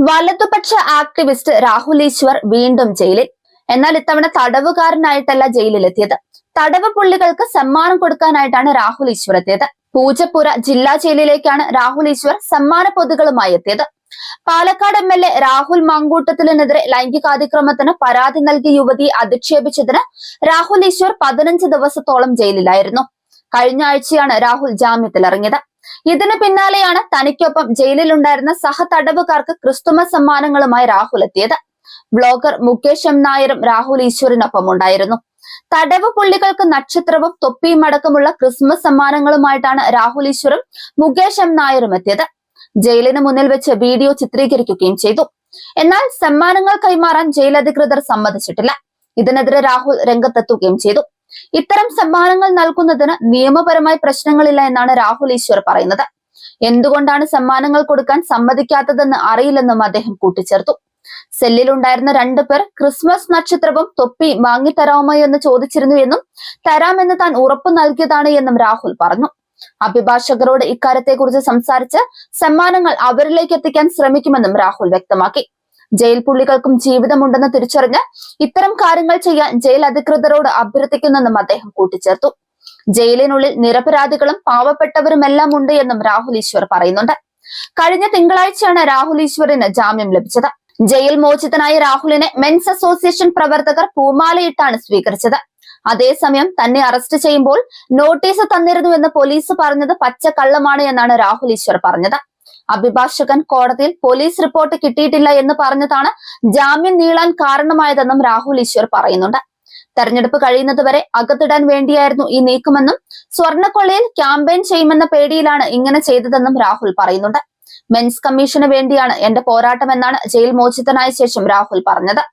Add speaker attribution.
Speaker 1: വലതുപക്ഷ ആക്ടിവിസ്റ്റ് രാഹുൽ ഈശ്വർ വീണ്ടും ജയിലിൽ. എന്നാൽ ഇത്തവണ തടവുകാരനായിട്ടല്ല ജയിലിലെത്തിയത്. തടവ് പുള്ളികൾക്ക് സമ്മാനം കൊടുക്കാനായിട്ടാണ് രാഹുൽ ഈശ്വർ എത്തിയത്. പൂജപ്പുര ജില്ലാ ജയിലിലേക്കാണ് രാഹുൽ ഈശ്വർ സമ്മാന പൊതികളുമായി എത്തിയത്. പാലക്കാട് MLA രാഹുൽ മാങ്കൂട്ടത്തിനെതിരെ ലൈംഗികാതിക്രമത്തിന് പരാതി നൽകിയ യുവതിയെ അധിക്ഷേപിച്ചതിന് രാഹുൽ ഈശ്വർ 15 ദിവസത്തോളം ജയിലിലായിരുന്നു. കഴിഞ്ഞ ആഴ്ചയാണ് രാഹുൽ ജാമ്യത്തിലിറങ്ങിയത്. ഇതിന് പിന്നാലെയാണ് തനിക്കൊപ്പം ജയിലിലുണ്ടായിരുന്ന സഹതടവുകാർക്ക് ക്രിസ്തുമസ് സമ്മാനങ്ങളുമായി രാഹുൽ എത്തിയത്. വ്ലോഗർ മുകേഷ് M നായരും രാഹുൽ ഈശ്വറിനൊപ്പം ഉണ്ടായിരുന്നു. തടവ് പുള്ളികൾക്ക് നക്ഷത്രവും തൊപ്പിയും അടക്കമുള്ള ക്രിസ്മസ് സമ്മാനങ്ങളുമായിട്ടാണ് രാഹുൽ ഈശ്വറും മുകേഷ് M നായരും എത്തിയത്. ജയിലിന് മുന്നിൽ വെച്ച് വീഡിയോ ചിത്രീകരിക്കുകയും ചെയ്തു. എന്നാൽ സമ്മാനങ്ങൾ കൈമാറാൻ ജയിൽ അധികൃതർ സമ്മതിച്ചിട്ടില്ല. ഇതിനെതിരെ രാഹുൽ രംഗത്തെത്തുകയും ചെയ്തു. ഇത്തരം സമ്മാനങ്ങൾ നൽകുന്നതിന് നിയമപരമായി പ്രശ്നങ്ങളില്ല എന്നാണ് രാഹുൽ ഈശ്വർ പറയുന്നത്. എന്തുകൊണ്ടാണ് സമ്മാനങ്ങൾ കൊടുക്കാൻ സമ്മതിക്കാത്തതെന്ന് അറിയില്ലെന്നും അദ്ദേഹം കൂട്ടിച്ചേർത്തു. സെല്ലിലുണ്ടായിരുന്ന 2 പേർ ക്രിസ്മസ് നക്ഷത്രവും തൊപ്പി വാങ്ങിത്തരാമോ എന്ന് ചോദിച്ചിരുന്നു എന്നും തരാമെന്ന് താൻ ഉറപ്പു നൽകിയതാണ് എന്നും രാഹുൽ പറഞ്ഞു. അഭിഭാഷകരോട് ഇക്കാര്യത്തെക്കുറിച്ച് സംസാരിച്ച് സമ്മാനങ്ങൾ അവരിലേക്ക് എത്തിക്കാൻ ശ്രമിക്കുമെന്നും രാഹുൽ വ്യക്തമാക്കി. ജയിൽ പുള്ളികൾക്കും ജീവിതമുണ്ടെന്ന് തിരിച്ചറിഞ്ഞ് ഇത്തരം കാര്യങ്ങൾ ചെയ്യാൻ ജയിൽ അധികൃതരോട് അഭ്യർത്ഥിക്കുന്നെന്നും അദ്ദേഹം കൂട്ടിച്ചേർത്തു. ജയിലിനുള്ളിൽ നിരപരാധികളും പാവപ്പെട്ടവരുമെല്ലാം ഉണ്ട് എന്നും രാഹുൽ ഈശ്വർ പറയുന്നുണ്ട്. കഴിഞ്ഞ തിങ്കളാഴ്ചയാണ് രാഹുൽ ഈശ്വറിന് ജാമ്യം ലഭിച്ചത്. ജയിൽ മോചിതനായ രാഹുലിനെ മെൻസ് അസോസിയേഷൻ പ്രവർത്തകർ പൂമാലയിട്ടാണ് സ്വീകരിച്ചത്. അതേസമയം തന്നെ അറസ്റ്റ് ചെയ്യുമ്പോൾ നോട്ടീസ് തന്നിരുന്നുവെന്ന് പോലീസ് പറഞ്ഞത് പച്ചക്കള്ളമാണ് എന്നാണ് രാഹുൽ ഈശ്വർ പറഞ്ഞത്. അഭിഭാഷകൻ കോടതിയിൽ പോലീസ് റിപ്പോർട്ട് കിട്ടിയിട്ടില്ല എന്ന് പറഞ്ഞതാണ് ജാമ്യം നീളാൻ കാരണമായതെന്നും രാഹുൽ ഈശ്വർ പറയുന്നുണ്ട്. തെരഞ്ഞെടുപ്പ് കഴിയുന്നതുവരെ അകത്തിടാൻ വേണ്ടിയായിരുന്നു ഈ നീക്കമെന്നും സ്വർണ്ണക്കൊള്ളയിൽ ക്യാമ്പയിൻ ചെയ്യുമെന്ന പേടിയിലാണ് ഇങ്ങനെ ചെയ്തതെന്നും രാഹുൽ പറയുന്നുണ്ട്. മെൻസ് കമ്മീഷന് വേണ്ടിയാണ് എന്റെ പോരാട്ടമെന്നാണ് ജയിൽ മോചിതനായ ശേഷം രാഹുൽ പറഞ്ഞത്.